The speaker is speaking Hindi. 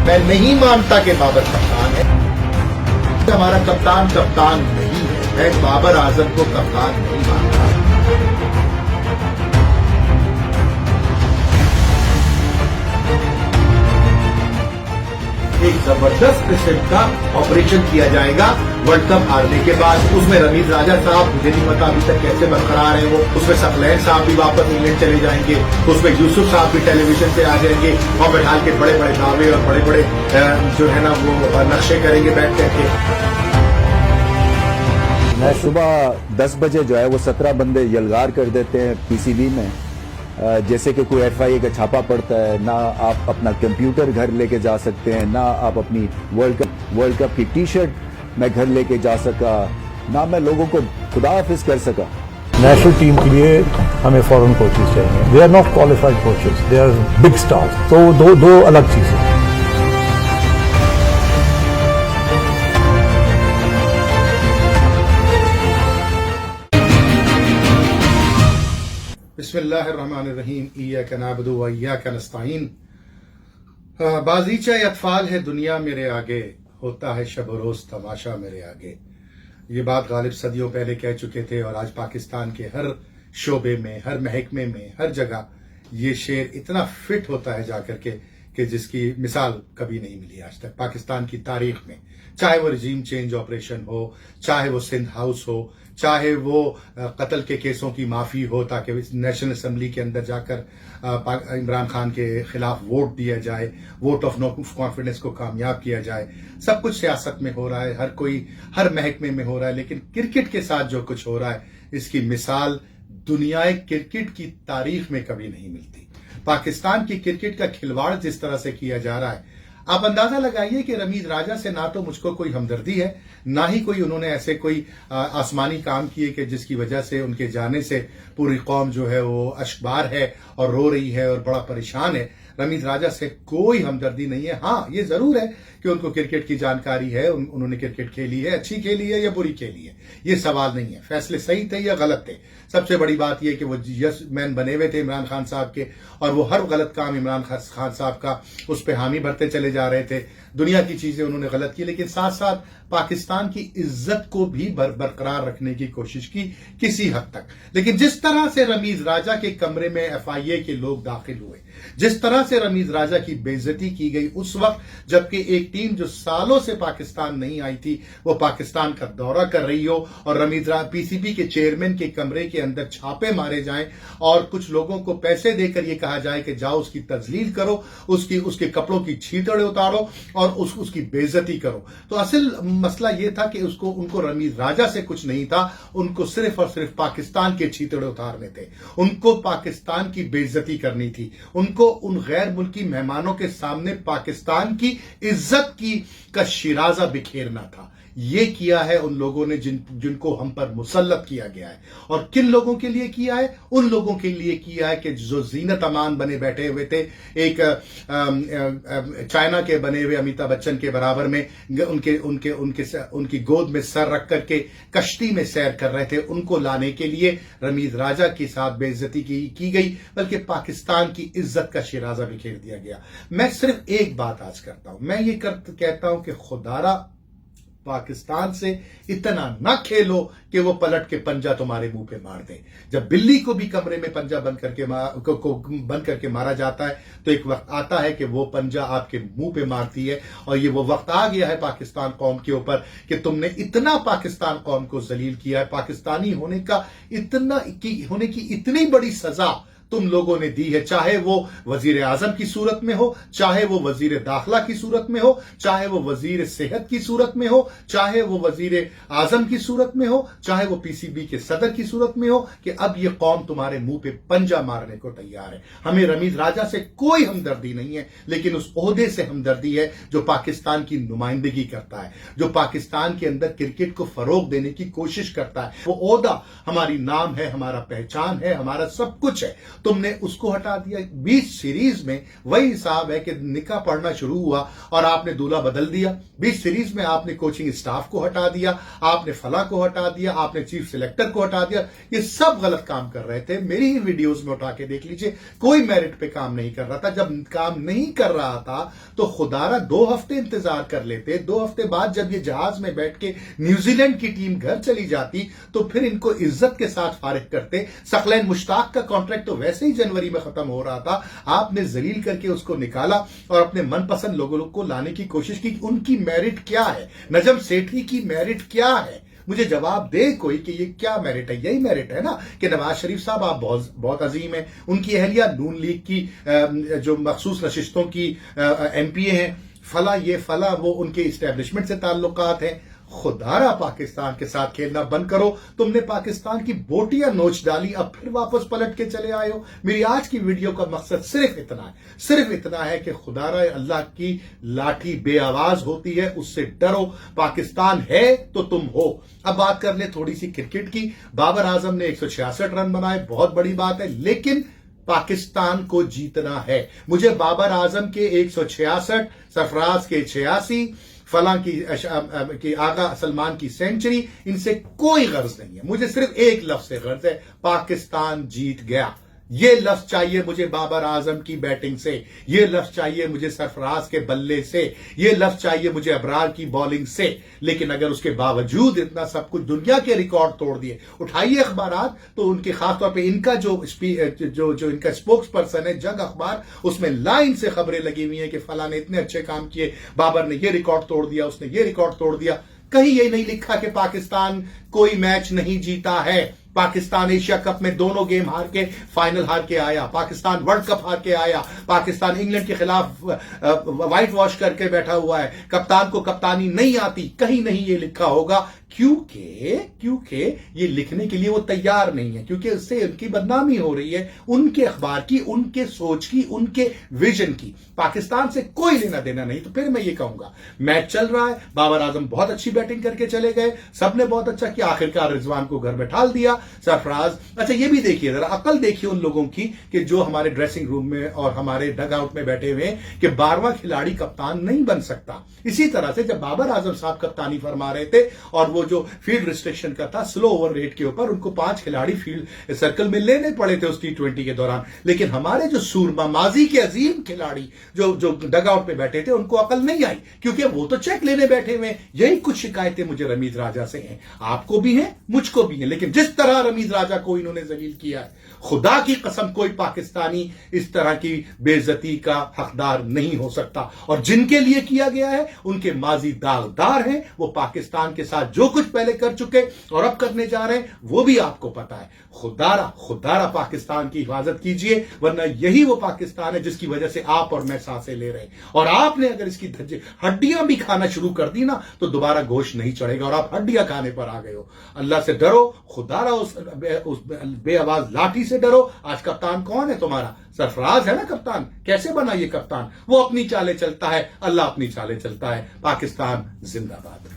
मैं नहीं मानता कि बाबर कप्तान है। हमारा कप्तान कप्तान नहीं है। मैं बाबर आजम को कप्तान नहीं मानता। एक जबरदस्त किस्म का ऑपरेशन किया जाएगा वर्ल्ड कप हारने के बाद। उसमें रमीज राजा साहब, मुझे नहीं पता अभी तक कैसे बरकरार है वो, उसमें सकलैन साहब भी वापस इंग्लैंड चले जाएंगे, उसमें यूसुफ साहब भी टेलीविजन से आ जाएंगे और बैठाल के बड़े बड़े दावे और बड़े बड़े जो है ना वो नक्शे करेंगे बैठ करके। मैं सुबह 10 बजे जो है वो 17 बंदे यलगार कर देते हैं पीसीबी में, जैसे कि कोई एफआईए का छापा पड़ता है। ना आप अपना कंप्यूटर घर लेके जा सकते हैं, ना आप अपनी वर्ल्ड कप की टी शर्ट मैं घर लेके जा सका, ना मैं लोगों को खुदा हाफिज कर सका। नेशनल टीम के लिए हमें फॉरेन कोचेस चाहिए। They are not qualified coaches, they are big stars. तो दो अलग चीजें। बिस्मिल्लाहिर्रहमानिर्रहीम। इय्याका नअबुदु व इय्याका नस्तईन। बाज़ीचा अतफाल है दुनिया मेरे आगे, होता है शब रोज तमाशा मेरे आगे। ये बात गालिब सदियों पहले कह चुके थे और आज पाकिस्तान के हर शोबे में, हर महकमे में, हर जगह ये शेर इतना फिट होता है जाकर के कि जिसकी मिसाल कभी नहीं मिली आज तक पाकिस्तान की तारीख में। चाहे वो रिजीम चेंज ऑपरेशन हो, चाहे वो सिंध हाउस हो, चाहे वो कत्ल के केसों की माफी हो ताकि नेशनल असम्बली के अंदर जाकर इमरान खान के खिलाफ वोट दिया जाए, वोट ऑफ नो कॉन्फिडेंस को कामयाब किया जाए। सब कुछ सियासत में हो रहा है, हर कोई हर महकमे में हो रहा है, लेकिन क्रिकेट के साथ जो कुछ हो रहा है इसकी मिसाल दुनियाए क्रिकेट की तारीख में कभी नहीं मिलती। पाकिस्तान की क्रिकेट का खिलवाड़ जिस तरह से किया जा रहा है, आप अंदाजा लगाइए कि रमीज राजा से ना तो मुझको कोई हमदर्दी है, ना ही कोई उन्होंने ऐसे कोई आसमानी काम किए कि जिसकी वजह से उनके जाने से पूरी कौम जो है वो अशबार है और रो रही है और बड़ा परेशान है। रमीज राजा से कोई हमदर्दी नहीं है। हाँ, ये जरूर है कि उनको क्रिकेट की जानकारी है, उन्होंने क्रिकेट खेली है, अच्छी खेली है या बुरी खेली है, ये सवाल नहीं है। फैसले सही थे या गलत थे। सबसे बड़ी बात यह कि वो यस मैन बने हुए थे इमरान खान साहब के, और वो हर गलत काम इमरान खान साहब का उस पर हामी भरते चले जा रहे थे। दुनिया की चीजें उन्होंने गलत की, लेकिन साथ साथ पाकिस्तान की इज्जत को भी बरकरार रखने की कोशिश की किसी हद तक। लेकिन जिस तरह से रमीज राजा के कमरे में एफआईए के लोग दाखिल हुए, जिस तरह से रमीज राजा की बेइज्जती की गई उस वक्त, जबकि एक टीम जो सालों से पाकिस्तान नहीं आई थी वो पाकिस्तान का दौरा कर रही हो और रमीज पीसीबी के चेयरमैन के कमरे के अंदर छापे मारे जाएं और कुछ लोगों को पैसे देकर ये कहा जाए कि जाओ उसकी तजलील करो, उसके कपड़ों की छींतड़े उतारो और उसकी बेइज्जती करो। तो असल मसला यह था कि उनको रमीज राजा से कुछ नहीं था, उनको सिर्फ और सिर्फ पाकिस्तान के छींतड़े उतारने थे, उनको पाकिस्तान की बेइज्जती करनी थी, उनको उन गैर मुल्की मेहमानों के सामने पाकिस्तान की इज्जत का शिराजा बिखेरना था। ये किया है उन लोगों ने जिनको हम पर मुसल्लत किया गया है। और किन लोगों के लिए किया है? उन लोगों के लिए किया है कि जो जीनत अमान बने बैठे हुए थे, एक चाइना के बने हुए अमिताभ बच्चन के बराबर में उनकी गोद में सर रख करके कश्ती में सैर कर रहे थे, उनको लाने के लिए रमीज राजा के साथ बेइज्जती की गई, बल्कि पाकिस्तान की इज्जत का शिराजा बिखेर दिया गया। मैं सिर्फ एक बात आज करता हूं, मैं ये कहता हूं कि खुदारा पाकिस्तान से इतना ना खेलो कि वो पलट के पंजा तुम्हारे मुंह पे मार दे। जब बिल्ली को भी कमरे में पंजा बंद करके मारा जाता है तो एक वक्त आता है कि वो पंजा आपके मुंह पे मारती है। और ये वो वक्त आ गया है पाकिस्तान कौम के ऊपर कि तुमने इतना पाकिस्तान कौम को जलील किया है, पाकिस्तानी होने की इतनी बड़ी सजा तुम लोगों ने दी है, चाहे वो वजीर आजम की सूरत में हो, चाहे वो वजीर दाखिला की सूरत में हो, चाहे वो वजीर सेहत की सूरत में हो, चाहे वो वजीर आजम की सूरत में हो, चाहे वो पीसीबी के सदर की सूरत में हो, कि अब ये कौम तुम्हारे मुंह पे पंजा मारने को तैयार है। हमें रमीज राजा से कोई हमदर्दी नहीं है, लेकिन उस ओहदे से हमदर्दी है जो पाकिस्तान की नुमाइंदगी करता है, जो पाकिस्तान के अंदर क्रिकेट को फरोग देने की कोशिश करता है। वो ओहदा हमारी नाम है, हमारा पहचान है, हमारा सब कुछ है। तुमने उसको हटा दिया। 20 सीरीज में वही हिसाब है कि निकाह पढ़ना शुरू हुआ और आपने दूल्हा बदल दिया। 20 सीरीज में आपने कोचिंग स्टाफ को हटा दिया, आपने फला को हटा दिया, आपने चीफ सिलेक्टर को हटा दिया। ये सब गलत काम कर रहे थे। मेरी ही वीडियोस में उठा के देख लीजिए, कोई मेरिट पे काम नहीं कर रहा था। जब काम नहीं कर रहा था तो खुदारा 2 हफ्ते इंतजार कर लेते। 2 हफ्ते बाद जब ये जहाज में बैठ के न्यूजीलैंड की टीम घर चली जाती तो फिर इनको इज्जत के साथ फारिग करते। सकलैन मुश्ताक का कॉन्ट्रैक्ट तो वैसे ही जनवरी में खत्म हो रहा था, आपने जलील करके उसको निकाला और अपने मनपसंद लोगों को लाने की कोशिश की। उनकी मेरिट क्या है? नजम सेठी की मेरिट क्या है? मुझे जवाब दे कोई कि ये क्या मेरिट है। यही मेरिट है ना कि नवाज शरीफ साहब आप बहुत अजीम है, उनकी अहलिया नून लीग की जो मखसूस नशिस्तों की एमपीए हैं, फला ये फला वो उनके इस्टेब्लिशमेंट से ताल्लुकात हैं। खुदारा पाकिस्तान के साथ खेलना बंद करो। तुमने पाकिस्तान की बोटियां नोच डाली, अब फिर वापस पलट के चले आए हो। मेरी आज की वीडियो का मकसद सिर्फ इतना है कि खुदारा अल्लाह की लाठी बेआवाज होती है, उससे डरो। पाकिस्तान है तो तुम हो। अब बात कर ले थोड़ी सी क्रिकेट की। बाबर आजम ने 166 रन बनाए, बहुत बड़ी बात है, लेकिन पाकिस्तान को जीतना है। मुझे बाबर आजम के 166, सरफराज के 86, फला की आगा सलमान की सेंचुरी, इनसे कोई गर्ज नहीं है। मुझे सिर्फ एक लफ्ज से गर्ज है, पाकिस्तान जीत गया। ये लफ्ज चाहिए मुझे बाबर आजम की बैटिंग से, ये लफ्ज चाहिए मुझे सरफराज के बल्ले से, ये लफ्ज चाहिए मुझे अबरार की बॉलिंग से। लेकिन अगर उसके बावजूद इतना सब कुछ दुनिया के रिकॉर्ड तोड़ दिए, उठाइए अखबारात तो उनके खासतौर पे इनका जो इनका स्पोक्स पर्सन है जग अखबार, उसमें लाइन से खबरें लगी हुई हैं कि फला ने इतने अच्छे काम किए, बाबर ने ये रिकॉर्ड तोड़ दिया, उसने ये रिकॉर्ड तोड़ दिया। कहीं ये नहीं लिखा कि पाकिस्तान कोई मैच नहीं जीता है। पाकिस्तान एशिया कप में दोनों गेम हार के फाइनल हार के आया, पाकिस्तान वर्ल्ड कप हार के आया, पाकिस्तान इंग्लैंड के खिलाफ व्हाइट वॉश करके बैठा हुआ है, कप्तान को कप्तानी नहीं आती। कहीं नहीं ये लिखा होगा, क्योंकि ये लिखने के लिए वो तैयार नहीं है, क्योंकि इससे उनकी बदनामी हो रही है, उनके अखबार की, उनके सोच की, उनके विजन की। पाकिस्तान से कोई लेना देना नहीं। तो फिर मैं ये कहूंगा, मैच चल रहा है, बाबर आजम बहुत अच्छी बैटिंग करके चले गए, सबने बहुत अच्छा किया, आखिरकार रिजवान को घर बैठाल दिया, सरफराज। अच्छा ये भी देखिए, जरा अकल देखिए उन लोगों की कि जो हमारे ड्रेसिंग रूम में और हमारे डग आउट में बैठे हुए हैं कि 12वां खिलाड़ी कप्तान नहीं बन सकता। इसी तरह से जब बाबर आजम साहब कप्तानी फरमा रहे थे और वो जो फील्ड रिस्ट्रिक्शन का था, स्लो ओवर रेट के ऊपर उनको 5 खिलाड़ी फील्ड सर्कल में लेने पड़े थे उस T20 के दौरान। लेकिन हमारे जो सूरमा माजी के अजीम खिलाड़ी जो डग आउट में बैठे थे, उनको अकल नहीं आई, क्योंकि वो तो चेक लेने बैठे हुए। यही कुछ शिकायतें मुझे रमीज राजा से हैं, आपको भी हैं, मुझको भी हैं। लेकिन जिस तरह रमीज राजा को इन्होंने जलील किया है, खुदा की कसम कोई पाकिस्तानी इस तरह की बेइज्जती का हकदार नहीं हो सकता। और जिनके लिए किया गया है उनके माजी दागदार हैं। वो पाकिस्तान के साथ जो कुछ पहले कर चुके और अब करने जा रहे हैं वो भी आपको पता है। खुदारा पाकिस्तान की हिफाजत कीजिए, वरना यही वो पाकिस्तान है जिसकी वजह से आप और मैं सांसें ले रहे हैं। और आपने अगर इसकी हड्डियां भी खाना शुरू कर दी ना तो दोबारा गोश्त नहीं चढ़ेगा और आप हड्डियां खाने पर आ गए हो। अल्लाह से डरो, खुदारा उस बेआवाज लाठी से डरो। आज कप्तान कौन है तुम्हारा? सरफराज है ना कप्तान। कैसे बना ये कप्तान? वो अपनी चालें चलता है, अल्लाह अपनी चालें चलता है। पाकिस्तान जिंदाबाद।